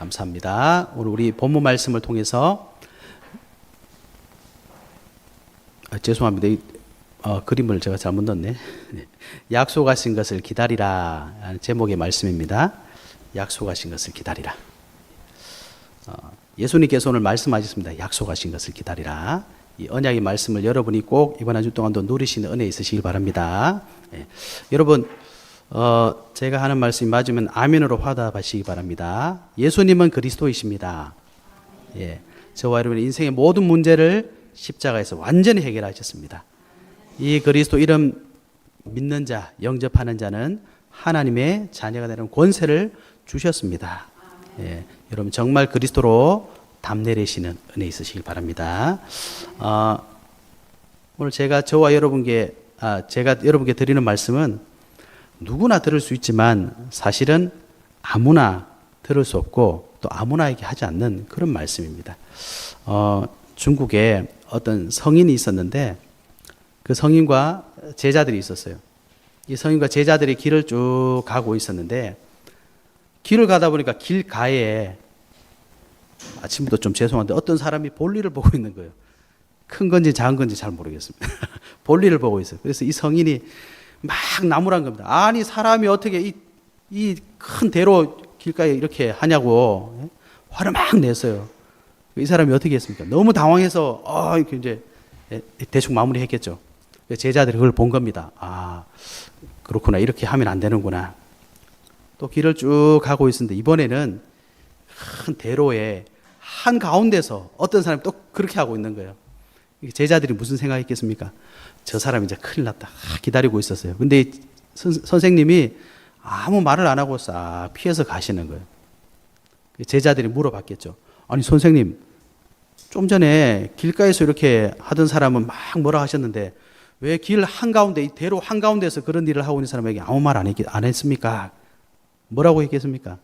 감사합니다. 오늘 우리 본문 말씀을 통해서 죄송합니다. 그림을 제가 잘못 넣었네. 약속하신 것을 기다리라 하는 제목의 말씀입니다. 약속하신 것을 기다리라. 예수님께서 오늘 말씀하셨습니다. 약속하신 것을 기다리라. 이 언약의 말씀을 여러분이 꼭 이번 한 주 동안도 누리시는 은혜 있으시길 바랍니다. 여러분, 제가 하는 말씀이 맞으면 아멘으로 화답하시기 바랍니다. 예수님은 그리스도이십니다. 저와 여러분의 인생의 모든 문제를 십자가에서 완전히 해결하셨습니다. 이 그리스도 이름 믿는 자, 영접하는 자는 하나님의 자녀가 되는 권세를 주셨습니다. 여러분 정말 그리스도로 담 내리시는 은혜 있으시길 바랍니다. 오늘 제가 여러분께 드리는 말씀은 누구나 들을 수 있지만 사실은 아무나 들을 수 없고 또 아무나에게 하지 않는 그런 말씀입니다. 중국에 어떤 성인이 있었는데 그 성인과 제자들이 있었어요. 이 성인과 제자들이 길을 쭉 가고 있었는데 길을 가다 보니까 길가에 아침부터 좀 죄송한데 어떤 사람이 볼일을 보고 있는 거예요. 큰 건지 작은 건지 잘 모르겠습니다. 볼일을 보고 있어요. 그래서 이 성인이 막 나무란 겁니다. 아니 사람이 어떻게 이 큰 대로 길가에 이렇게 하냐고 화를 막 냈어요. 이 사람이 어떻게 했습니까? 너무 당황해서 이렇게 이제 대충 마무리했겠죠. 제자들이 그걸 본 겁니다. 그렇구나. 이렇게 하면 안 되는구나. 또 길을 쭉 가고 있었는데 이번에는 큰 대로에 한 가운데서 어떤 사람이 또 그렇게 하고 있는 거예요. 제자들이 무슨 생각했겠습니까? 저 사람 이제 큰일 났다. 기다리고 있었어요. 근데 선생님이 아무 말을 안 하고 싹 피해서 가시는 거예요. 제자들이 물어봤겠죠. 아니 선생님, 좀 전에 길가에서 이렇게 하던 사람은 막 뭐라 하셨는데 왜 길 한가운데, 이 대로 한가운데서 그런 일을 하고 있는 사람에게 아무 말 안 했습니까? 뭐라고 했겠습니까?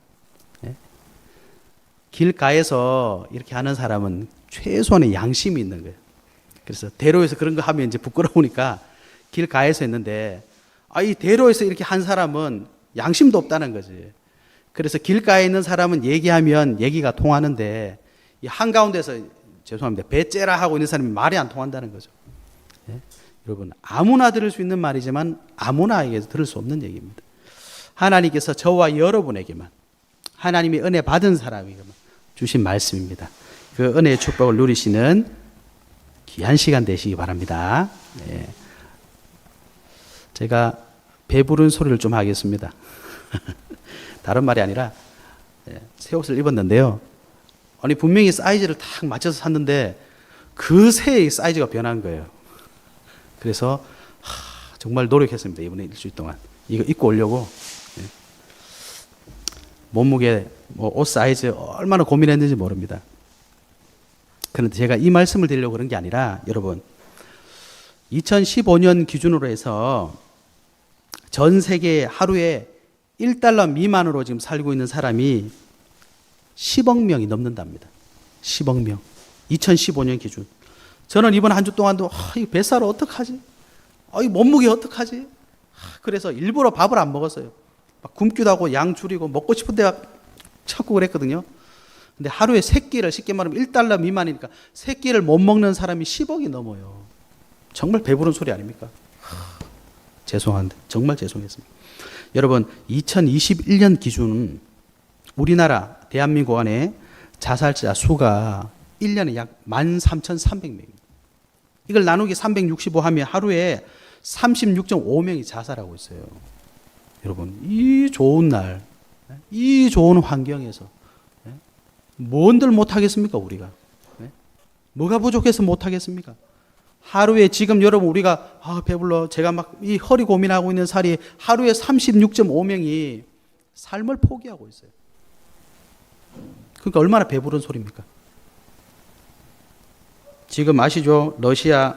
길가에서 이렇게 하는 사람은 최소한의 양심이 있는 거예요. 그래서 대로에서 그런 거 하면 이제 부끄러우니까 길가에서 했는데 이 대로에서 이렇게 한 사람은 양심도 없다는 거지. 그래서 길가에 있는 사람은 얘기하면 얘기가 통하는데 이 한가운데서 죄송합니다. 배째라 하고 있는 사람이 말이 안 통한다는 거죠. 여러분 아무나 들을 수 있는 말이지만 아무나에게서 들을 수 없는 얘기입니다. 하나님께서 저와 여러분에게만 하나님의 은혜 받은 사람에게만 주신 말씀입니다. 그 은혜의 축복을 누리시는 귀한 시간 되시기 바랍니다. 제가 배부른 소리를 좀 하겠습니다. 다른 말이 아니라 새 옷을 입었는데요. 아니 분명히 사이즈를 딱 맞춰서 샀는데 그 새의 사이즈가 변한 거예요. 그래서 정말 노력했습니다. 이번에 일주일 동안 이거 입고 오려고 몸무게, 옷 사이즈 얼마나 고민했는지 모릅니다. 그런데 제가 이 말씀을 드리려고 그런 게 아니라 여러분 2015년 기준으로 해서 전 세계 하루에 1달러 미만으로 지금 살고 있는 사람이 10억 명이 넘는답니다. 10억 명. 2015년 기준. 저는 이번 한 주 동안도 이 뱃살을 어떡하지? 이 몸무게 어떡하지? 그래서 일부러 밥을 안 먹었어요. 막 굶기도 하고 양 줄이고 먹고 싶은 데가 찾고 그랬거든요. 근데 하루에 3끼를 쉽게 말하면 1달러 미만이니까 3끼를 못 먹는 사람이 10억이 넘어요. 정말 배부른 소리 아닙니까? 죄송한데 정말 죄송했습니다. 여러분 2021년 기준 우리나라 대한민국 안에 자살자 수가 1년에 약 13,300명입니다. 이걸 나누기 365 하면 하루에 36.5명이 자살하고 있어요. 여러분 이 좋은 날, 이 좋은 환경에서 뭔들 못하겠습니까 우리가? 뭐가 부족해서 못하겠습니까? 하루에 지금 여러분 우리가 배불러 제가 막 이 허리 고민하고 있는 살이 하루에 36.5명이 삶을 포기하고 있어요. 그러니까 얼마나 배부른 소리입니까? 지금 아시죠? 러시아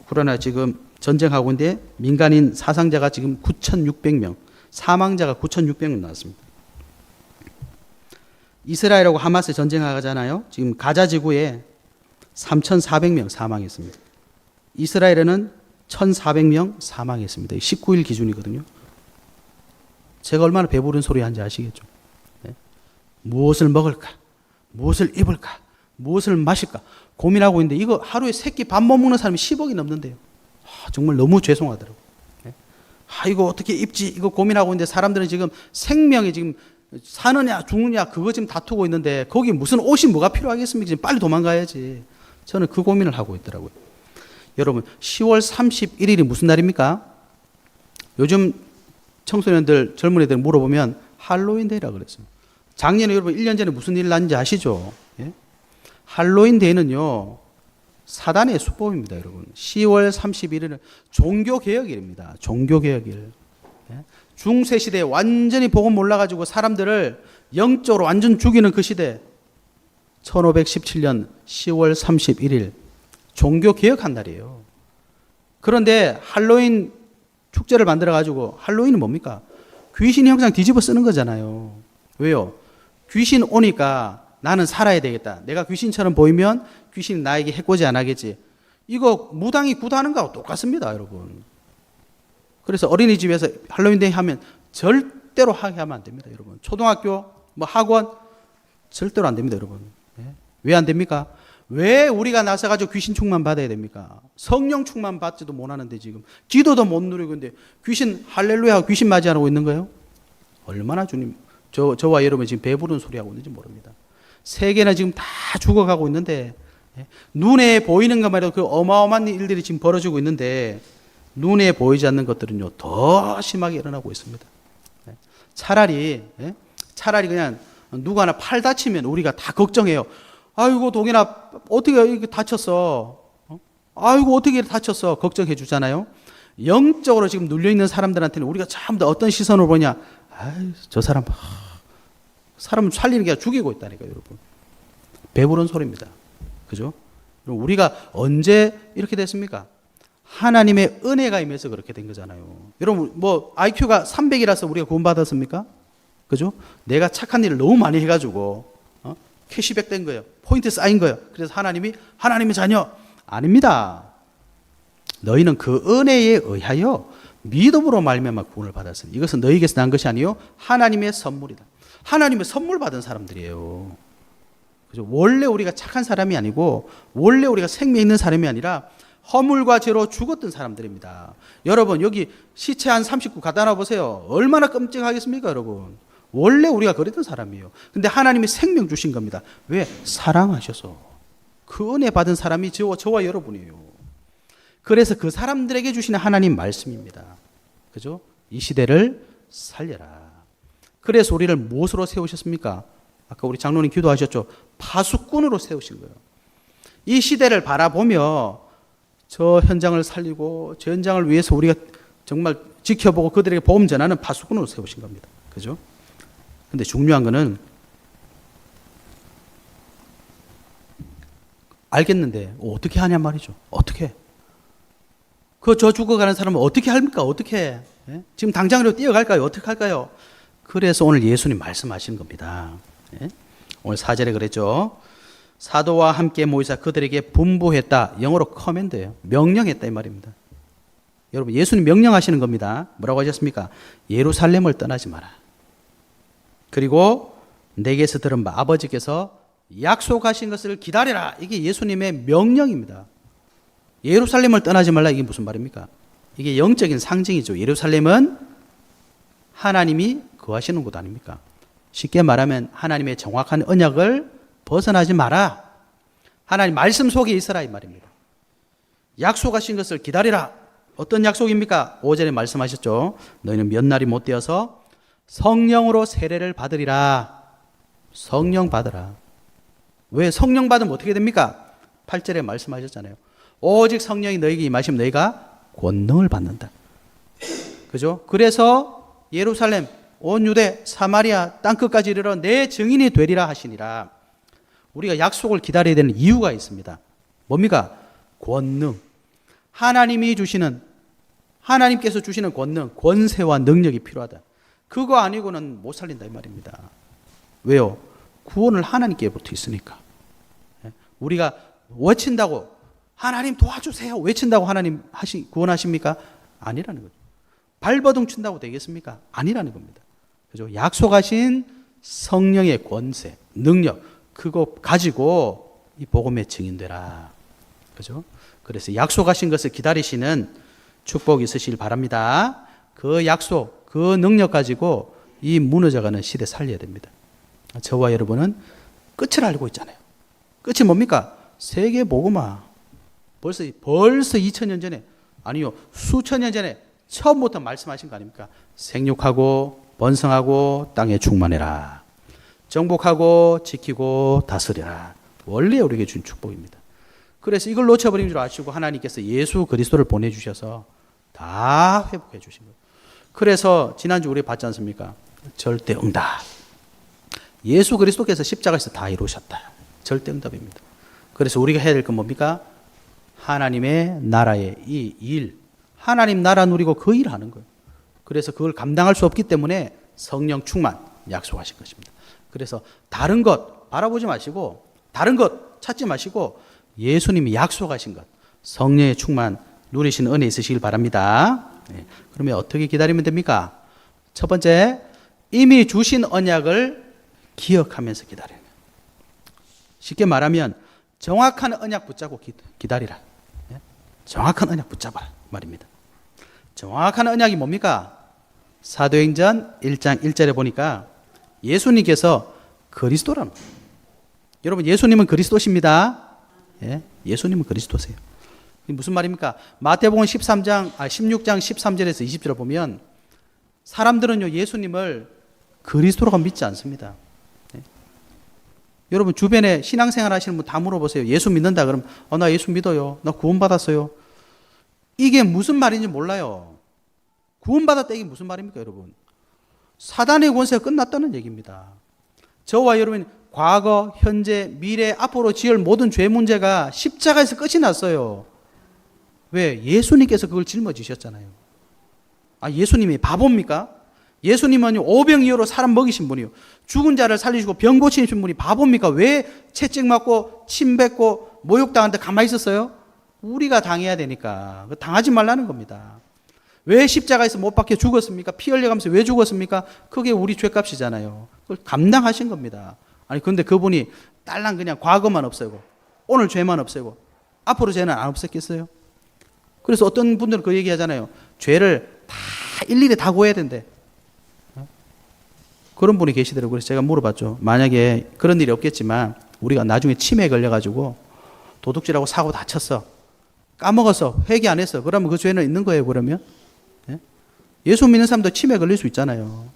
우크라이나 지금 전쟁하고 있는데 민간인 사상자가 지금 9,600명, 사망자가 9,600명 나왔습니다. 이스라엘하고 하마스 전쟁하잖아요. 지금 가자 지구에 3,400명 사망했습니다. 이스라엘에는 1,400명 사망했습니다. 19일 기준이거든요. 제가 얼마나 배부른 소리 한지 아시겠죠? 무엇을 먹을까? 무엇을 입을까? 무엇을 마실까? 고민하고 있는데 이거 하루에 세 끼 밥 못 먹는 사람이 10억이 넘는데요. 정말 너무 죄송하더라고요. 이거 어떻게 입지? 이거 고민하고 있는데 사람들은 지금 생명이 지금 사느냐 죽느냐 그거 지금 다투고 있는데 거기 무슨 옷이 뭐가 필요하겠습니까? 지금 빨리 도망가야지. 저는 그 고민을 하고 있더라고요. 여러분 10월 31일이 무슨 날입니까? 요즘 청소년들 젊은 애들 물어보면 할로윈 데이라고 그랬습니다. 작년에 여러분 1년 전에 무슨 일 났는지 아시죠? 예? 할로윈 데이는요 사단의 수법입니다, 여러분. 10월 31일은 종교개혁일입니다. 종교개혁일. 중세 시대에 완전히 복음 몰라가지고 사람들을 영적으로 완전 죽이는 그 시대. 1517년 10월 31일 종교개혁한 날이에요. 그런데 할로윈 축제를 만들어가지고 할로윈은 뭡니까? 귀신이 항상 뒤집어 쓰는 거잖아요. 왜요? 귀신 오니까 나는 살아야 되겠다. 내가 귀신처럼 보이면 귀신이 나에게 해코지 안 하겠지. 이거 무당이 구다하는 거하고 똑같습니다, 여러분. 그래서 어린이집에서 할로윈데이 하면 절대로 하게 하면 안 됩니다, 여러분. 초등학교, 학원 절대로 안 됩니다, 여러분. 왜 안 됩니까? 왜 우리가 나서가지고 귀신 충만 받아야 됩니까? 성령 충만 받지도 못하는데 지금 기도도 못 누리고 있는데 귀신 할렐루야 귀신 맞이하고 있는 거예요? 얼마나 주님 저와 여러분 지금 배부른 소리 하고 있는지 모릅니다. 세계는 지금 다 죽어가고 있는데 눈에 보이는 것만 해도 그 어마어마한 일들이 지금 벌어지고 있는데 눈에 보이지 않는 것들은요 더 심하게 일어나고 있습니다. 차라리 그냥 누가 하나 팔 다치면 우리가 다 걱정해요. 아이고 동현아 어떻게 다쳤어? 아이고 어떻게 다쳤어? 걱정해 주잖아요. 영적으로 지금 눌려있는 사람들한테는 우리가 전부 다 어떤 시선으로 보냐? 저 사람 사람을 살리는 게 아니라 죽이고 있다니까요, 여러분. 배부른 소리입니다. 그죠? 우리가 언제 이렇게 됐습니까? 하나님의 은혜가 임해서 그렇게 된 거잖아요. 여러분, IQ가 300이라서 우리가 구원받았습니까? 그죠? 내가 착한 일을 너무 많이 해가지고, 캐시백 된 거예요. 포인트 쌓인 거예요. 그래서 하나님이 하나님의 자녀. 아닙니다. 너희는 그 은혜에 의하여 믿음으로 말미암아 구원을 받았으니 이것은 너희에게서 난 것이 아니요 하나님의 선물이다. 하나님의 선물 받은 사람들이에요. 그죠? 원래 우리가 착한 사람이 아니고 원래 우리가 생명 있는 사람이 아니라 허물과 죄로 죽었던 사람들입니다. 여러분 여기 시체 한 39 갖다 놔 보세요. 얼마나 끔찍하겠습니까, 여러분? 원래 우리가 그랬던 사람이에요. 근데 하나님이 생명 주신 겁니다. 왜? 사랑하셔서. 그 은혜 받은 사람이 저와 여러분이에요. 그래서 그 사람들에게 주시는 하나님 말씀입니다. 그죠? 이 시대를 살려라. 그래서 우리를 무엇으로 세우셨습니까? 아까 우리 장로님 기도하셨죠? 파수꾼으로 세우신 거예요. 이 시대를 바라보며 저 현장을 살리고 저 현장을 위해서 우리가 정말 지켜보고 그들에게 복음 전하는 파수꾼으로 세우신 겁니다. 그죠? 근데 중요한 거는 알겠는데 어떻게 하냐 말이죠. 어떻게? 저 죽어가는 사람은 어떻게 합니까? 어떻게? 예? 지금 당장으로 뛰어갈까요? 어떻게 할까요? 그래서 오늘 예수님 말씀하신 겁니다. 예? 오늘 4절에 그랬죠. 사도와 함께 모이사 그들에게 분부했다. 영어로 커맨드예요. 명령했다 이 말입니다. 여러분 예수님 명령하시는 겁니다. 뭐라고 하셨습니까? 예루살렘을 떠나지 마라. 그리고 내게서 들은 바 아버지께서 약속하신 것을 기다려라. 이게 예수님의 명령입니다. 예루살렘을 떠나지 말라. 이게 무슨 말입니까? 이게 영적인 상징이죠. 예루살렘은 하나님이 거하시는 곳 아닙니까? 쉽게 말하면 하나님의 정확한 언약을 벗어나지 마라. 하나님 말씀 속에 있어라 이 말입니다. 약속하신 것을 기다리라. 어떤 약속입니까? 5절에 말씀하셨죠. 너희는 몇 날이 못 되어서 성령으로 세례를 받으리라. 성령 받으라. 왜? 성령 받으면 어떻게 됩니까? 8절에 말씀하셨잖아요. 오직 성령이 너희에게 임하시면 너희가 권능을 받는다. 그죠? 그래서 예루살렘, 온 유대, 사마리아 땅끝까지 이르러 내 증인이 되리라 하시니라. 우리가 약속을 기다려야 되는 이유가 있습니다. 뭡니까? 권능. 하나님께서 주시는 권능, 권세와 능력이 필요하다. 그거 아니고는 못 살린다 이 말입니다. 왜요? 구원을 하나님께부터 있으니까. 우리가 외친다고 하나님 도와주세요 외친다고 하나님 구원하십니까? 아니라는 거죠. 발버둥 친다고 되겠습니까? 아니라는 겁니다. 그죠? 약속하신 성령의 권세, 능력, 그거 가지고 이 복음의 증인되라. 그죠? 그래서 약속하신 것을 기다리시는 축복이 있으시길 바랍니다. 그 약속, 그 능력 가지고 이 무너져가는 시대 살려야 됩니다. 저와 여러분은 끝을 알고 있잖아요. 끝이 뭡니까? 세계 복음화. 벌써 2000년 전에, 아니요, 수천 년 전에 처음부터 말씀하신 거 아닙니까? 생육하고 번성하고 땅에 충만해라. 정복하고 지키고 다스려라. 원래 우리에게 준 축복입니다. 그래서 이걸 놓쳐버린 줄 아시고 하나님께서 예수 그리스도를 보내주셔서 다 회복해 주신 거예요. 그래서 지난주 우리 봤지 않습니까? 절대 응답. 예수 그리스도께서 십자가에서 다 이루셨다. 절대 응답입니다. 그래서 우리가 해야 될 건 뭡니까? 하나님의 나라의 이 일, 하나님 나라 누리고 그 일 하는 거예요. 그래서 그걸 감당할 수 없기 때문에 성령 충만 약속하신 것입니다. 그래서 다른 것 바라보지 마시고, 다른 것 찾지 마시고, 예수님이 약속하신 것, 성령의 충만 누리시는 은혜 있으시길 바랍니다. 네. 그러면 어떻게 기다리면 됩니까? 첫 번째, 이미 주신 언약을 기억하면서 기다려요. 쉽게 말하면 정확한 언약 붙잡고 기다리라. 네? 정확한 언약 붙잡아라 말입니다. 정확한 언약이 뭡니까? 사도행전 1장 1절에 보니까 예수님께서 그리스도랍니다. 여러분, 예수님은 그리스도십니다. 예? 예수님은 그리스도세요. 이게 무슨 말입니까? 마태복음 16장 13절에서 20절을 보면 사람들은요, 예수님을 그리스도라고 믿지 않습니다. 예? 여러분, 주변에 신앙생활 하시는 분 다 물어보세요. 예수 믿는다 그러면 나 예수 믿어요. 나 구원받았어요. 이게 무슨 말인지 몰라요. 구원받았다 이게 무슨 말입니까, 여러분? 사단의 권세가 끝났다는 얘기입니다. 저와 여러분 과거, 현재, 미래, 앞으로 지을 모든 죄 문제가 십자가에서 끝이 났어요. 왜? 예수님께서 그걸 짊어지셨잖아요. 예수님이 바보입니까? 예수님은 오병이어로 사람 먹이신 분이요. 죽은 자를 살리시고 병 고치신 분이 바보입니까? 왜 채찍 맞고 침 뱉고 모욕당하는데 가만히 있었어요? 우리가 당해야 되니까. 당하지 말라는 겁니다. 왜 십자가에서 못 박혀 죽었습니까? 피 흘려가면서 왜 죽었습니까? 그게 우리 죄값이잖아요. 그걸 감당하신 겁니다. 근데 그분이 딸랑 그냥 과거만 없애고 오늘 죄만 없애고 앞으로 죄는 안 없앴겠어요? 그래서 어떤 분들은 그 얘기 하잖아요. 죄를 다 일일이 다 구해야 된대. 그런 분이 계시더라고요. 그래서 제가 물어봤죠. 만약에 그런 일이 없겠지만 우리가 나중에 치매에 걸려가지고 도둑질하고 사고 다쳤어. 까먹었어. 회개 안 했어. 그러면 그 죄는 있는 거예요, 그러면? 예수 믿는 사람도 치매에 걸릴 수 있잖아요.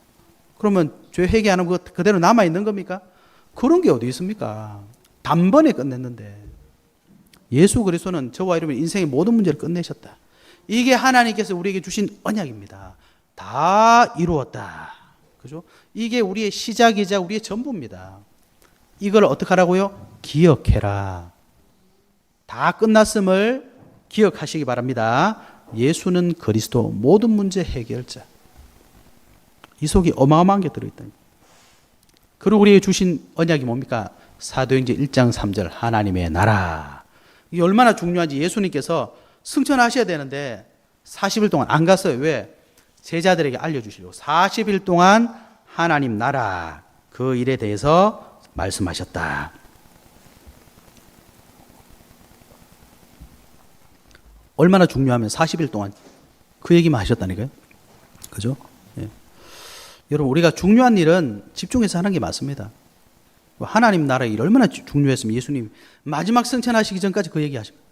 그러면 죄 회개 안 하면 그대로 남아있는 겁니까? 그런 게 어디 있습니까? 단번에 끝냈는데. 예수 그리스도는 저와 여러분 인생의 모든 문제를 끝내셨다. 이게 하나님께서 우리에게 주신 언약입니다. 다 이루었다. 그죠? 이게 우리의 시작이자 우리의 전부입니다. 이걸 어떻게 하라고요? 기억해라. 다 끝났음을 기억하시기 바랍니다. 예수는 그리스도 모든 문제 해결자. 이 속에 어마어마한 게 들어있다. 그리고 우리에게 주신 언약이 뭡니까? 사도행전 1장 3절 하나님의 나라. 이게 얼마나 중요한지 예수님께서 승천하셔야 되는데 40일 동안 안 갔어요. 왜? 제자들에게 알려주시려고 40일 동안 하나님 나라 그 일에 대해서 말씀하셨다. 얼마나 중요하면 40일 동안 그 얘기만 하셨다니까요. 그죠? 예. 여러분, 우리가 중요한 일은 집중해서 하는 게 맞습니다. 하나님 나라의 일 얼마나 중요했으면 예수님 마지막 승천하시기 전까지 그 얘기 하십니다.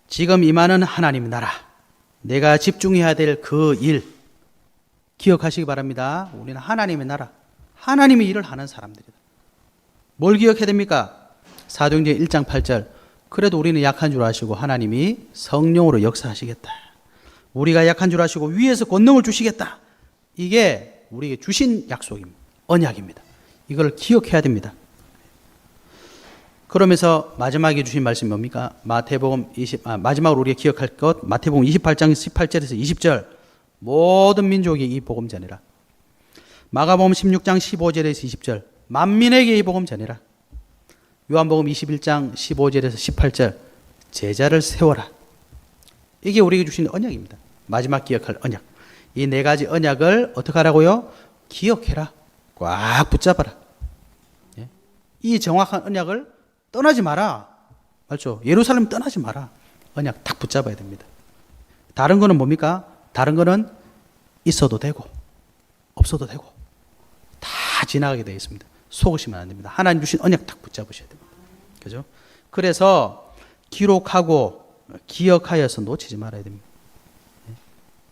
지금 임하는 하나님 나라, 내가 집중해야 될 그 일 기억하시기 바랍니다. 우리는 하나님의 나라, 하나님의 일을 하는 사람들이다. 뭘 기억해야 됩니까? 사도행전 1장 8절 그래도 우리는 약한 줄 아시고 하나님이 성령으로 역사하시겠다. 우리가 약한 줄 아시고 위에서 권능을 주시겠다. 이게 우리에게 주신 약속입니다. 언약입니다. 이걸 기억해야 됩니다. 그러면서 마지막에 주신 말씀이 뭡니까? 마지막으로 우리가 기억할 것 마태복음 28장 18절에서 20절 모든 민족이 이 복음 전해라. 마가복음 16장 15절에서 20절 만민에게 이 복음 전해라. 요한복음 21장 15절에서 18절 제자를 세워라. 이게 우리에게 주신 언약입니다. 마지막 기억할 언약. 이 네 가지 언약을 어떻게 하라고요? 기억해라. 꽉 붙잡아라. 예? 이 정확한 언약을 떠나지 마라. 맞죠? 예루살렘 떠나지 마라. 언약 딱 붙잡아야 됩니다. 다른 거는 뭡니까? 다른 거는 있어도 되고 없어도 되고 다 지나가게 되어 있습니다. 속으시면 안 됩니다. 하나님 주신 언약 딱 붙잡으셔야 됩니다. 그죠? 그래서 기록하고 기억하여서 놓치지 말아야 됩니다. 예?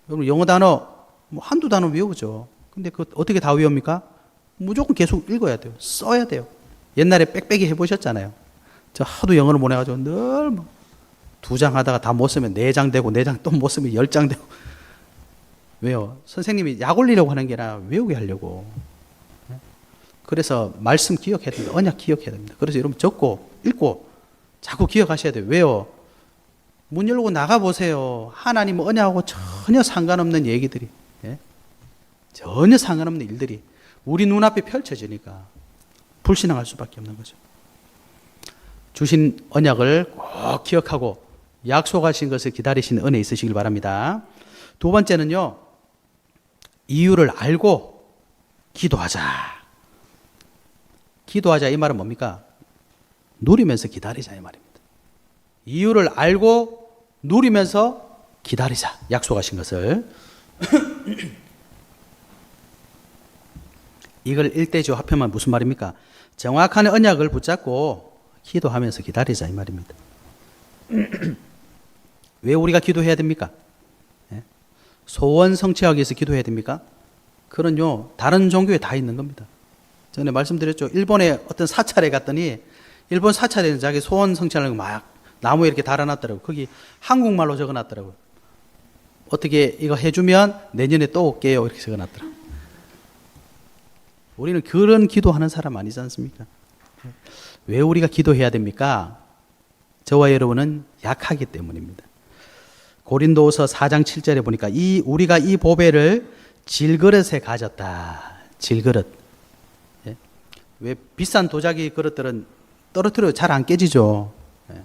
여러분 영어 단어 뭐 한두 단어 외우죠. 근데 그거 어떻게 다 외웁니까? 무조건 계속 읽어야 돼요. 써야 돼요. 옛날에 빽빽이 해보셨잖아요. 저 하도 영어를 못 해가지고 늘 2장 하다가 다 못 쓰면 4장 되고 4장 또 못 쓰면 10장 되고. 왜요? 선생님이 약 올리려고 하는 게 아니라 외우게 하려고. 그래서 말씀 기억해야 됩니다. 언약 기억해야 됩니다. 그래서 여러분 적고 읽고 자꾸 기억하셔야 돼요. 왜요? 문 열고 나가보세요. 하나님 언약하고 전혀 상관없는 얘기들이, 예? 전혀 상관없는 일들이 우리 눈앞에 펼쳐지니까 불신앙할 수밖에 없는 거죠. 주신 언약을 꼭 기억하고 약속하신 것을 기다리시는 은혜 있으시길 바랍니다. 두 번째는요, 이유를 알고 기도하자. 기도하자 이 말은 뭡니까? 누리면서 기다리자 이 말입니다. 이유를 알고 누리면서 기다리자. 약속하신 것을. 이걸 일대조 합하면 무슨 말입니까? 정확한 언약을 붙잡고 기도하면서 기다리자 이 말입니다. 왜 우리가 기도해야 됩니까? 소원 성취하기 위해서 기도해야 됩니까? 그런요, 다른 종교에 다 있는 겁니다. 전에 말씀드렸죠. 일본에 어떤 사찰에 갔더니 일본 사찰에는 자기 소원 성취하는 거 막 나무에 이렇게 달아놨더라고요. 거기 한국말로 적어놨더라고요. 어떻게 이거 해주면 내년에 또 올게요. 이렇게 적어놨더라고요. 우리는 그런 기도하는 사람 아니지 않습니까? 왜 우리가 기도해야 됩니까? 저와 여러분은 약하기 때문입니다. 고린도후서 4장 7절에 보니까 우리가 이 보배를 질그릇에 가졌다. 질그릇. 예? 왜 비싼 도자기 그릇들은 떨어뜨려도 잘 안 깨지죠. 예?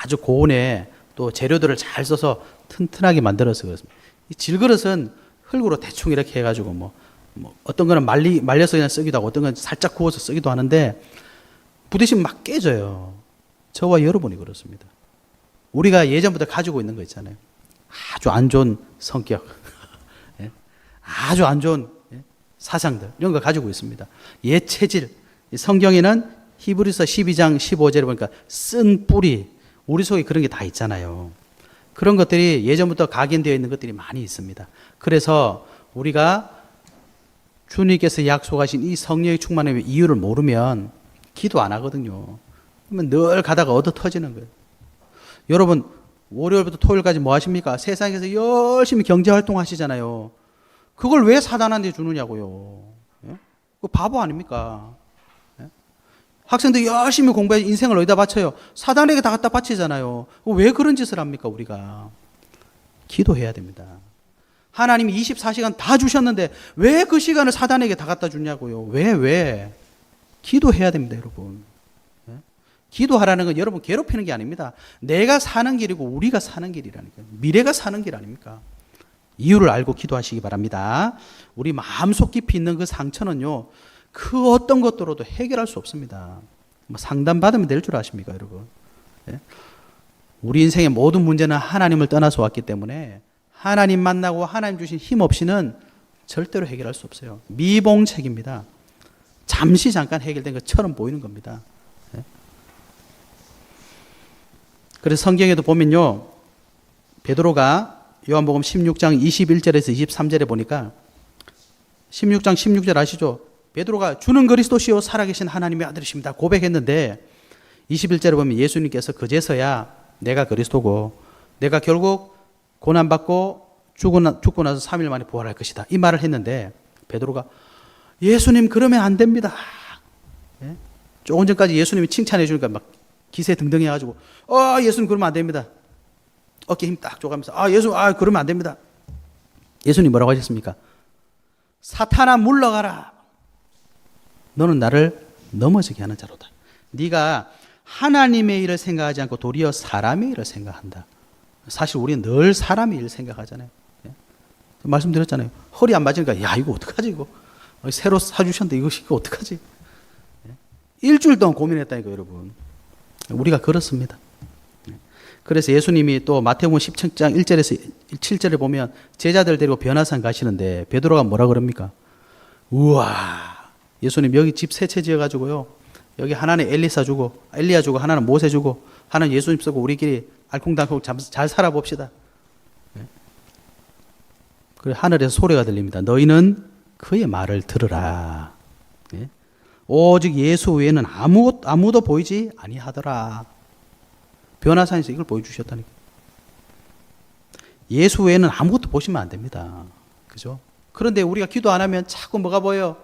아주 고온에 또 재료들을 잘 써서 튼튼하게 만들어서 그렇습니다. 이 질그릇은 흙으로 대충 이렇게 해가지고 뭐 어떤 거는 말려서 그냥 쓰기도 하고 어떤 건 살짝 구워서 쓰기도 하는데 부딪히면 막 깨져요. 저와 여러분이 그렇습니다. 우리가 예전부터 가지고 있는 거 있잖아요. 아주 안 좋은 성격, 예? 아주 안 좋은 사상들 이런 거 가지고 있습니다. 옛 체질. 성경에는 히브리서 12장 15절에 보니까 쓴 뿌리, 우리 속에 그런 게 다 있잖아요. 그런 것들이 예전부터 각인되어 있는 것들이 많이 있습니다. 그래서 우리가 주님께서 약속하신 이 성령의 충만의 이유를 모르면 기도 안 하거든요. 그러면 늘 가다가 얻어 터지는 거예요. 여러분 월요일부터 토요일까지 뭐 하십니까? 세상에서 열심히 경제활동 하시잖아요. 그걸 왜 사단한테 주느냐고요. 예? 그 바보 아닙니까? 예? 학생들 열심히 공부해 인생을 어디다 바쳐요? 사단에게 다 갖다 바치잖아요. 왜 그런 짓을 합니까 우리가? 기도해야 됩니다. 하나님이 24시간 다 주셨는데 왜 그 시간을 사단에게 다 갖다 주냐고요. 왜? 기도해야 됩니다 여러분. 기도하라는 건 여러분 괴롭히는 게 아닙니다. 내가 사는 길이고 우리가 사는 길이라니까요. 미래가 사는 길 아닙니까? 이유를 알고 기도하시기 바랍니다. 우리 마음속 깊이 있는 그 상처는요, 그 어떤 것들로도 해결할 수 없습니다. 뭐 상담받으면 될 줄 아십니까 여러분? 예? 우리 인생의 모든 문제는 하나님을 떠나서 왔기 때문에 하나님 만나고 하나님 주신 힘 없이는 절대로 해결할 수 없어요. 미봉책입니다. 잠깐 해결된 것처럼 보이는 겁니다. 그래서 성경에도 보면요, 베드로가 요한복음 16장 21절에서 23절에 보니까 16장 16절 아시죠? 베드로가 주는 그리스도시요 살아계신 하나님의 아들이십니다 고백했는데 21절에 보면 예수님께서 그제서야 내가 그리스도고 내가 결국 고난받고 죽고 나서 3일 만에 부활할 것이다 이 말을 했는데 베드로가 예수님 그러면 안 됩니다. 예? 조금 전까지 예수님이 칭찬해 주니까 막 기세 등등 해가지고 예수님 그러면 안 됩니다. 어깨 힘 딱 줘가면서 예수 그러면 안 됩니다. 예수님 뭐라고 하셨습니까? 사탄아 물러가라. 너는 나를 넘어지게 하는 자로다. 네가 하나님의 일을 생각하지 않고 도리어 사람의 일을 생각한다. 사실 우리는 늘 사람의 일을 생각하잖아요. 예? 말씀드렸잖아요. 허리 안 맞으니까 야 이거 어떡하지 이거. 새로 사주셨는데 이거 어떡하지? 일주일 동안 고민했다니까 여러분. 우리가 그렇습니다. 그래서 예수님이 또 마태복음 10장 1절에서 7절에 보면 제자들 데리고 변화산 가시는데 베드로가 뭐라 그럽니까? 우와, 예수님 여기 집 세 채 지어가지고요, 여기 하나는 엘리야 주고 하나는 모세 주고 하나는 예수님 쓰고 우리끼리 알콩달콩 잘 살아봅시다. 그래 하늘에서 소리가 들립니다. 너희는 그의 말을 들으라. 오직 예수 외에는 아무도 보이지 아니하더라. 변화산에서 이걸 보여주셨다니까. 예수 외에는 아무것도 보시면 안 됩니다. 그죠? 그런데 우리가 기도 안 하면 자꾸 뭐가 보여요?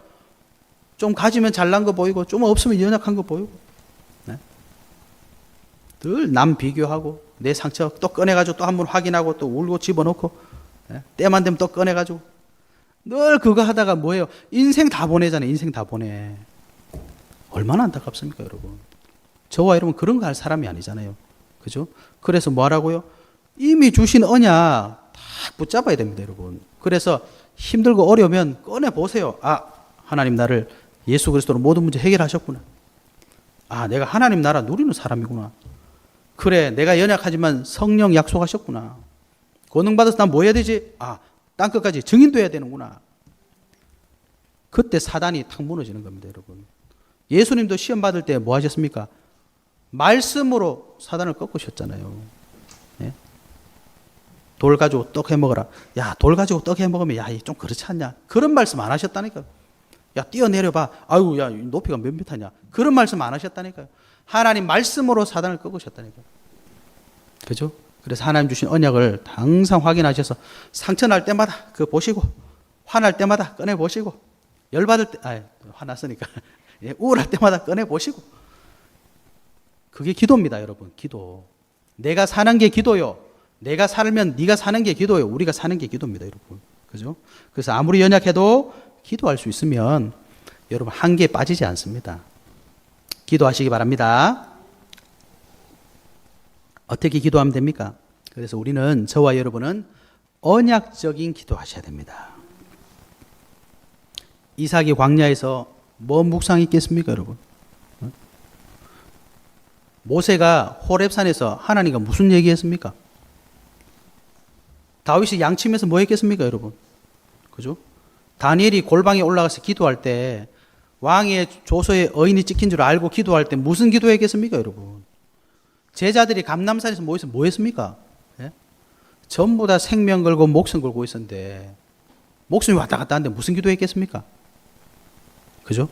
좀 가지면 잘난 거 보이고, 좀 없으면 연약한 거 보이고. 네? 늘 남 비교하고, 내 상처 또 꺼내가지고 또 한 번 확인하고 또 울고 집어넣고, 네? 때만 되면 또 꺼내가지고. 늘 그거 하다가 뭐예요? 인생 다 보내잖아요. 인생 다 보내. 얼마나 안타깝습니까, 여러분? 저와 여러분 그런 거 할 사람이 아니잖아요. 그죠? 그래서 뭐 하라고요? 이미 주신 언약 다 붙잡아야 됩니다, 여러분. 그래서 힘들고 어려우면 꺼내보세요. 아, 하나님 나를 예수 그리스도로 모든 문제 해결하셨구나. 아, 내가 하나님 나라 누리는 사람이구나. 그래, 내가 연약하지만 성령 약속하셨구나. 권능받아서 난 뭐 해야 되지? 아, 땅끝까지 증인도 해야 되는구나. 그때 사단이 탁 무너지는 겁니다, 여러분. 예수님도 시험 받을 때 뭐 하셨습니까? 말씀으로 사단을 꺾으셨잖아요. 예? 돌 가지고 떡 해 먹어라. 야, 돌 가지고 떡 해 먹으면 야, 좀 그렇지 않냐? 그런 말씀 안 하셨다니까요. 야, 뛰어내려봐. 아유, 야, 높이가 몇 미터냐? 그런 말씀 안 하셨다니까요. 하나님 말씀으로 사단을 꺾으셨다니까요. 그죠? 그래서 하나님 주신 언약을 항상 확인하셔서 상처 날 때마다 그거 보시고, 화날 때마다 꺼내 보시고, 열받을 때, 화났으니까 예, 우울할 때마다 꺼내 보시고. 그게 기도입니다, 여러분. 기도. 내가 사는 게 기도요. 내가 살면 네가 사는 게 기도요. 우리가 사는 게 기도입니다, 여러분. 그죠? 그래서 아무리 연약해도 기도할 수 있으면 여러분 한계에 빠지지 않습니다. 기도하시기 바랍니다. 어떻게 기도하면 됩니까? 그래서 우리는, 저와 여러분은 언약적인 기도하셔야 됩니다. 이삭이 광야에서 뭐 묵상했겠습니까, 여러분? 모세가 호렙산에서 하나님과 무슨 얘기했습니까? 다윗이 양침에서 뭐 했겠습니까, 여러분? 그죠? 다니엘이 골방에 올라가서 기도할 때 왕의 조서에 어인이 찍힌 줄 알고 기도할 때 무슨 기도했겠습니까, 여러분? 제자들이 감람산에서 뭐 했습니까? 예? 전부 다 생명 걸고 목숨 걸고 있었는데 목숨이 왔다 갔다 하는데 무슨 기도했겠습니까? 그죠?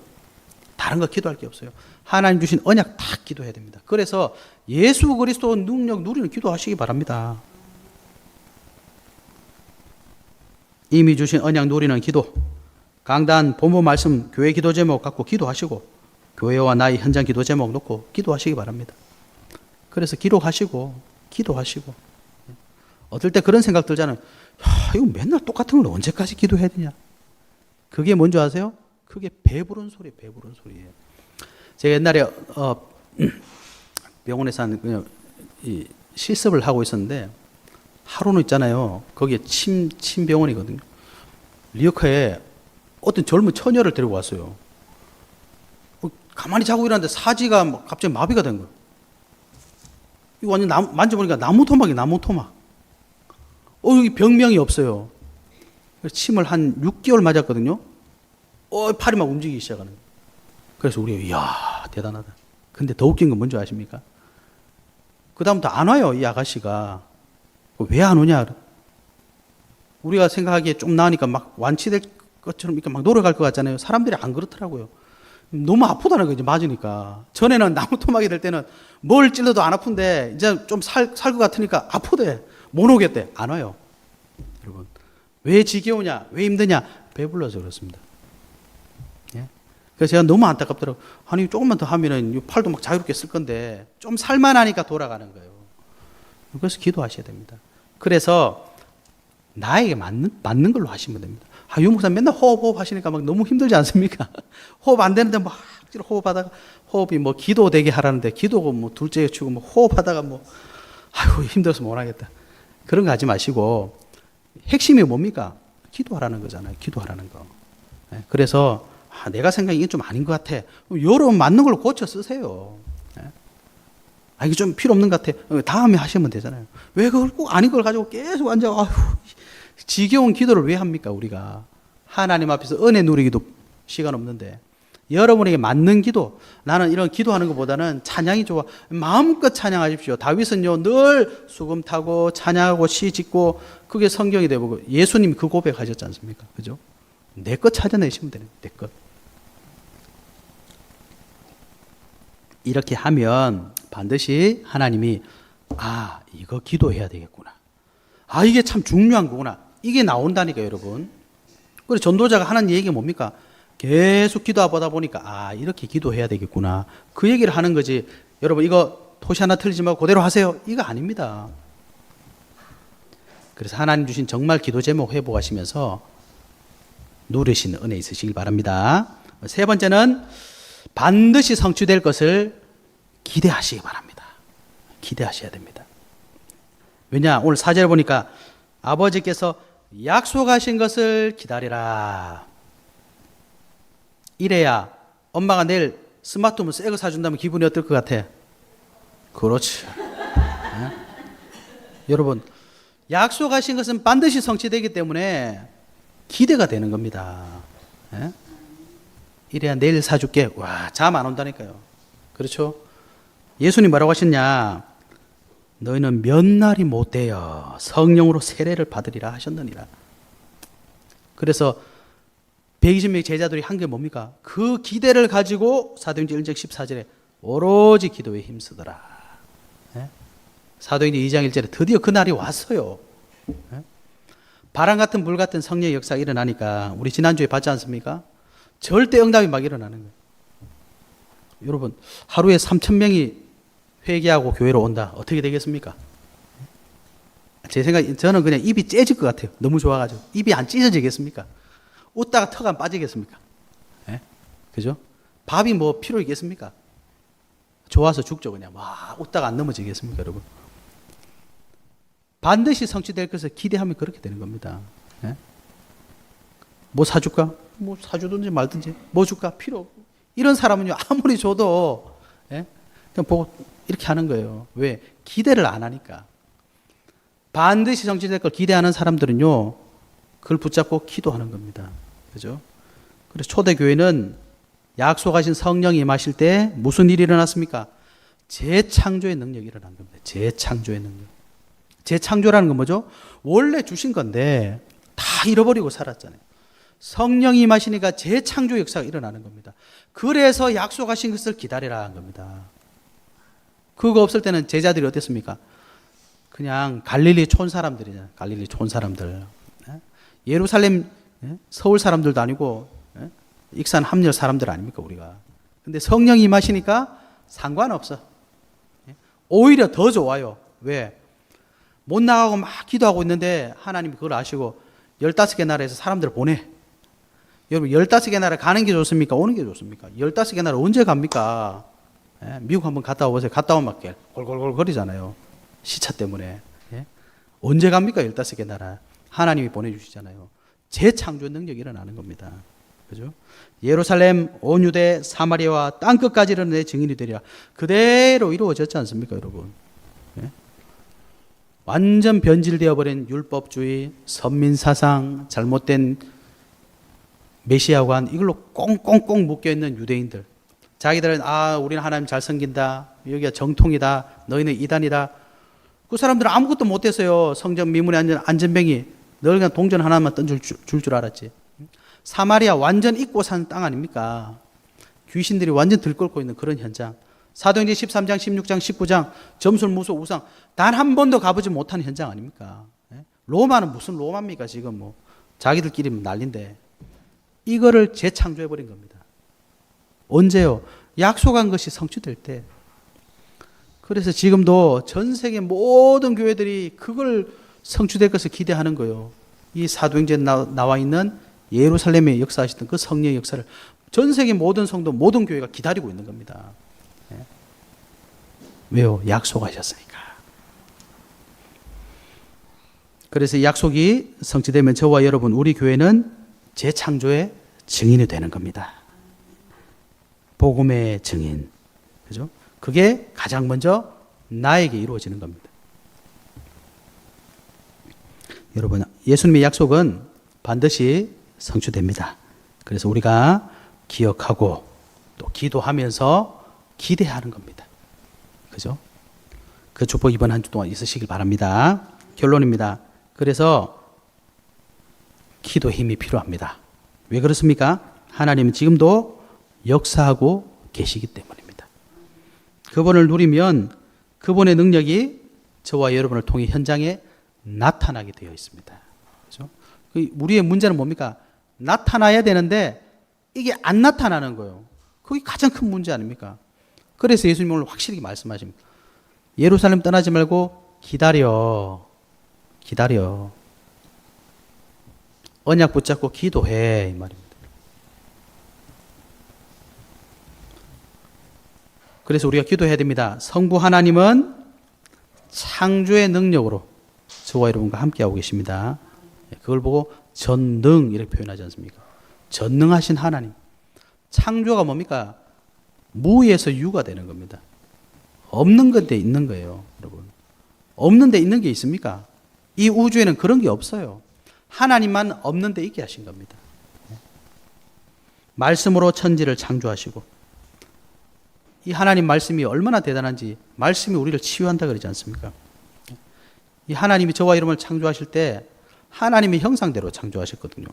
다른 거 기도할 게 없어요. 하나님 주신 언약 다 기도해야 됩니다. 그래서 예수 그리스도 능력 누리는 기도하시기 바랍니다. 이미 주신 언약 누리는 기도, 강단 본문 말씀 교회 기도 제목 갖고 기도하시고, 교회와 나의 현장 기도 제목 놓고 기도하시기 바랍니다. 그래서 기록하시고 기도하시고. 어떨 때 그런 생각 들잖아요. 야, 이거 맨날 똑같은 걸 언제까지 기도해야 되냐? 그게 뭔지 아세요? 그게 배부른 소리예요. 제가 옛날에 병원에서 이 실습을 하고 있었는데, 하루는 있잖아요. 거기에 침병원이거든요. 리어카에 어떤 젊은 처녀를 데리고 왔어요. 가만히 자고 일하는데 사지가 갑자기 마비가 된 거예요. 이거 완전 만져보니까 나무 토막. 여기 병명이 없어요. 침을 한 6개월 맞았거든요. 팔이 막 움직이기 시작하는 거예요. 그래서 우리가, 이야, 대단하다. 근데 더 웃긴 건 뭔지 아십니까? 그다음부터 안 와요, 이 아가씨가. 왜 안 오냐? 우리가 생각하기에 좀 나으니까 막 완치될 것처럼 이렇게 막 노력할 것 같잖아요. 사람들이 안 그렇더라고요. 너무 아프다는 거지, 맞으니까. 전에는 나무 토막이 될 때는 뭘 찔러도 안 아픈데, 이제 좀 살 것 같으니까 아프대. 못 오겠대. 안 와요. 여러분. 왜 지겨우냐? 왜 힘드냐? 배불러서 그렇습니다. 예? 그래서 제가 너무 안타깝더라고요. 아니, 조금만 더 하면은 팔도 막 자유롭게 쓸 건데, 좀 살만하니까 돌아가는 거예요. 그래서 기도하셔야 됩니다. 그래서 나에게 맞는 걸로 하시면 됩니다. 유 목사 맨날 호흡 하시니까 막 너무 힘들지 않습니까? 호흡 안 되는데 막 호흡하다가, 호흡이 뭐 기도 되게 하라는데 기도고 뭐 둘째 치고 뭐 호흡하다가 뭐 아이고 힘들어서 못 하겠다. 그런 거 하지 마시고, 핵심이 뭡니까? 기도하라는 거잖아요. 기도하라는 거. 그래서 내가 생각에 이게 좀 아닌 것 같아. 여러분 맞는 걸로 고쳐 쓰세요. 이게 좀 필요 없는 것 같아. 다음에 하시면 되잖아요. 왜 그걸 꼭 아닌 걸 가지고 계속 앉아, 지겨운 기도를 왜 합니까, 우리가? 하나님 앞에서 은혜 누리기도 시간 없는데. 여러분에게 맞는 기도, 나는 이런 기도하는 것보다는 찬양이 좋아. 마음껏 찬양하십시오. 다윗은요, 늘 수금 타고 찬양하고 시 짓고, 그게 성경이 되고, 예수님 그 고백하셨지 않습니까? 그죠? 내 것 찾아내시면 되는 내 것. 이렇게 하면 반드시 하나님이 이거 기도해야 되겠구나. 이게 참 중요한 거구나. 이게 나온다니까, 여러분. 그래서 전도자가 하는 얘기가 뭡니까? 계속 기도하다 보니까 이렇게 기도해야 되겠구나. 그 얘기를 하는 거지. 여러분 이거 토시 하나 틀리지 말고 그대로 하세요. 이거 아닙니다. 그래서 하나님 주신 정말 기도 제목 회복하시면서 누리시는 은혜 있으시길 바랍니다. 세 번째는 반드시 성취될 것을 기대하시기 바랍니다. 기대하셔야 됩니다. 왜냐? 오늘 4절 보니까 아버지께서 약속하신 것을 기다리라. 이래야 엄마가 내일 스마트폰 새 거 사준다면 기분이 어떨 것 같아? 그렇지. 여러분, 약속하신 것은 반드시 성취되기 때문에 기대가 되는 겁니다. 이래야 내일 사줄게. 잠 안 온다니까요. 그렇죠? 예수님 뭐라고 하셨냐? 너희는 몇 날이 못 되어 성령으로 세례를 받으리라 하셨느니라. 그래서 120명의 제자들이 한 게 뭡니까? 그 기대를 가지고 사도행전 1장 14절에 오로지 기도에 힘쓰더라. 사도행전 2장 1절에 드디어 그 날이 왔어요. 바람 같은 불 같은 성령의 역사가 일어나니까 우리 지난주에 봤지 않습니까? 절대 응답이 막 일어나는 거예요. 여러분, 하루에 3,000명이 회개하고 교회로 온다. 어떻게 되겠습니까? 제 생각에 저는 그냥 입이 째질 것 같아요. 너무 좋아가지고. 입이 안 찢어지겠습니까? 웃다가 턱 안 빠지겠습니까? 그죠? 밥이 뭐 필요 있겠습니까? 좋아서 죽죠, 그냥. 웃다가 안 넘어지겠습니까, 여러분? 반드시 성취될 것을 기대하면 그렇게 되는 겁니다. 뭐 사줄까? 뭐 사주든지 말든지. 뭐 줄까? 필요 없고. 이런 사람은요, 아무리 줘도, 그냥 보고 이렇게 하는 거예요. 왜? 기대를 안 하니까. 반드시 성취될 걸 기대하는 사람들은요, 그걸 붙잡고 기도하는 겁니다. 그죠? 그래서 초대교회는 약속하신 성령이 임하실 때 무슨 일이 일어났습니까? 재창조의 능력이 일어난 겁니다. 재창조의 능력. 재창조라는 건 뭐죠? 원래 주신 건데 다 잃어버리고 살았잖아요. 성령이 임하시니까 재창조 역사가 일어나는 겁니다. 그래서 약속하신 것을 기다리라 한 겁니다. 그거 없을 때는 제자들이 어땠습니까? 그냥 갈릴리 촌 사람들이잖아요. 갈릴리 촌 사람들. 예루살렘, 서울 사람들도 아니고 익산 함열 사람들 아닙니까, 우리가. 근데 성령이 임하시니까 상관없어. 오히려 더 좋아요. 왜? 못 나가고 막 기도하고 있는데 하나님이 그걸 아시고 15개 나라에서 사람들을 보내. 여러분, 15개 나라 가는 게 좋습니까? 오는 게 좋습니까? 15개 나라 언제 갑니까? 미국 한번 갔다 와보세요. 갔다 오면 막 골골골 거리잖아요. 시차 때문에. 언제 갑니까? 15개 나라. 하나님이 보내주시잖아요. 재창조 능력이 일어나는 겁니다. 그죠? 예루살렘, 온 유대, 사마리아와 땅끝까지 이르는 내 증인이 되리라. 그대로 이루어졌지 않습니까, 여러분? 완전 변질되어 버린 율법주의, 선민사상, 잘못된 메시아관, 이걸로 꽁꽁꽁 묶여있는 유대인들. 자기들은 우리는 하나님 잘 섬긴다. 여기가 정통이다. 너희는 이단이다. 그 사람들은 아무것도 못했어요. 성전 미문에 안전뱅이. 늘 그냥 동전 하나만 던질 줄 알았지. 사마리아 완전 잊고 사는 땅 아닙니까? 귀신들이 완전 들끓고 있는 그런 현장. 사도행전 13장, 16장, 19장 점술, 무소, 우상 단 한 번도 가보지 못한 현장 아닙니까? 로마는 무슨 로마입니까? 지금 뭐 자기들끼리 난린데 이거를 재창조해버린 겁니다. 언제요? 약속한 것이 성취될 때. 그래서 지금도 전 세계 모든 교회들이 그걸 성취될 것을 기대하는 거예요. 이 사도행전에 나와 있는 예루살렘에 역사하시던 그 성령의 역사를 전 세계 모든 성도, 모든 교회가 기다리고 있는 겁니다. 왜요? 약속하셨으니까. 그래서 약속이 성취되면 저와 여러분, 우리 교회는 재창조의 증인이 되는 겁니다. 복음의 증인. 그죠? 그게 가장 먼저 나에게 이루어지는 겁니다. 여러분, 예수님의 약속은 반드시 성취됩니다. 그래서 우리가 기억하고 또 기도하면서 기대하는 겁니다. 그죠? 그 축복 이번 한 주 동안 있으시길 바랍니다. 결론입니다. 그래서 기도 힘이 필요합니다. 왜 그렇습니까? 하나님은 지금도 역사하고 계시기 때문입니다. 그분을 누리면 그분의 능력이 저와 여러분을 통해 현장에 나타나게 되어 있습니다. 그렇죠? 우리의 문제는 뭡니까? 나타나야 되는데 이게 안 나타나는 거예요. 그게 가장 큰 문제 아닙니까? 그래서 예수님 오늘 확실히 말씀하십니다. 예루살렘 떠나지 말고 기다려. 언약 붙잡고 기도해 이 말입니다. 그래서 우리가 기도해야 됩니다. 성부 하나님은 창조의 능력으로 저와 여러분과 함께하고 계십니다. 그걸 보고 전능 이렇게 표현하지 않습니까? 전능하신 하나님. 창조가 뭡니까? 무에서 유가 되는 겁니다. 없는 건데 있는 거예요, 여러분. 없는 데 있는 게 있습니까? 이 우주에는 그런 게 없어요. 하나님만 없는 데 있게 하신 겁니다. 말씀으로 천지를 창조하시고 이 하나님 말씀이 얼마나 대단한지 말씀이 우리를 치유한다 그러지 않습니까? 이 하나님이 저와 여러분을 창조하실 때 하나님의 형상대로 창조하셨거든요.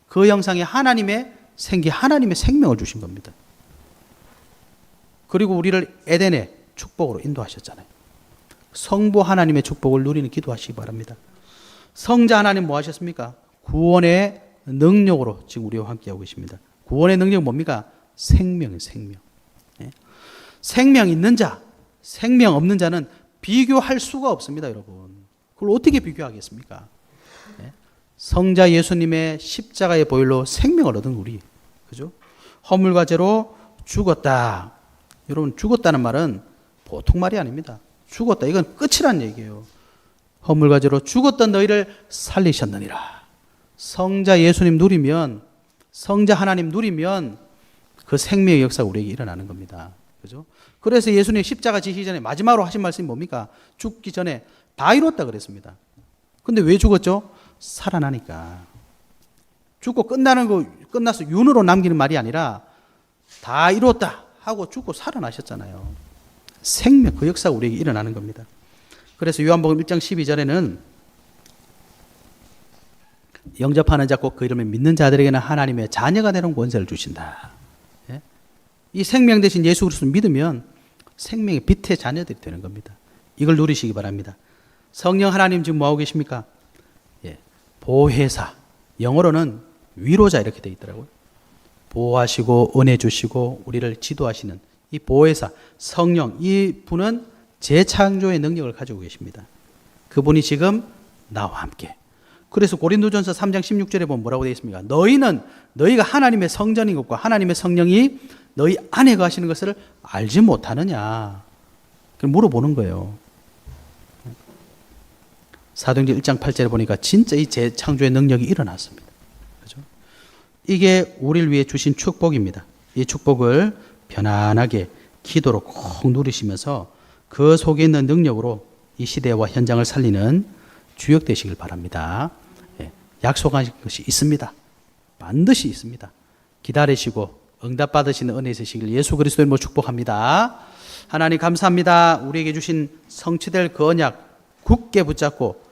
그 형상에 하나님의 생명을 주신 겁니다. 그리고 우리를 에덴의 축복으로 인도하셨잖아요. 성부 하나님의 축복을 누리는 기도하시기 바랍니다. 성자 하나님 뭐 하셨습니까? 구원의 능력으로 지금 우리와 함께하고 계십니다. 구원의 능력은 뭡니까? 생명이에요, 생명. 생명 있는 자, 생명 없는 자는 비교할 수가 없습니다, 여러분. 그걸 어떻게 비교하겠습니까? 성자 예수님의 십자가의 보혈로 생명을 얻은 우리, 그죠? 허물과 죄로 죽었다. 여러분, 죽었다는 말은 보통 말이 아닙니다. 죽었다. 이건 끝이란 얘기예요. 허물과 죄로 죽었던 너희를 살리셨느니라. 성자 예수님 누리면, 성자 하나님 누리면 그 생명의 역사가 우리에게 일어나는 겁니다. 그죠? 그래서 예수님 십자가 지시기 전에 마지막으로 하신 말씀이 뭡니까? 죽기 전에 다 이뤘다 그랬습니다. 근데 왜 죽었죠? 살아나니까. 죽고 끝나서 윤으로 남기는 말이 아니라 다 이뤘다 하고 죽고 살아나셨잖아요. 생명, 그 역사가 우리에게 일어나는 겁니다. 그래서 요한복음 1장 12절에는 영접하는 자 곧 그 이름을 믿는 자들에게는 하나님의 자녀가 되는 권세를 주신다. 이 생명 대신 예수 그리스도를 믿으면 생명의 빛의 자녀들이 되는 겁니다. 이걸 누리시기 바랍니다. 성령 하나님 지금 뭐하고 계십니까? 보혜사, 영어로는 위로자 이렇게 되어 있더라고요. 보호하시고 은혜 주시고 우리를 지도하시는 이 보혜사, 성령, 이 분은 재창조의 능력을 가지고 계십니다. 그분이 지금 나와 함께. 그래서 고린도전서 3장 16절에 보면 뭐라고 되어 있습니까? 너희가 하나님의 성전인 것과 하나님의 성령이 너희 안에 거하시는 것을 알지 못하느냐. 물어보는 거예요. 사도행전 1장 8절에 보니까 진짜 이 재창조의 능력이 일어났습니다. 그죠? 이게 우리를 위해 주신 축복입니다. 이 축복을 편안하게 기도로 꼭 누리시면서 그 속에 있는 능력으로 이 시대와 현장을 살리는 주역 되시길 바랍니다. 약속하신 것이 있습니다. 반드시 있습니다. 기다리시고 응답 받으시는 은혜 있으시길 예수 그리스도의 이름으로 축복합니다. 하나님 감사합니다. 우리에게 주신 성취될 그 언약 굳게 붙잡고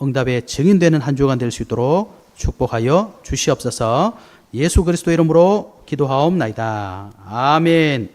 응답의 증인되는 한 주간 될 수 있도록 축복하여 주시옵소서. 예수 그리스도의 이름으로 기도하옵나이다. 아멘.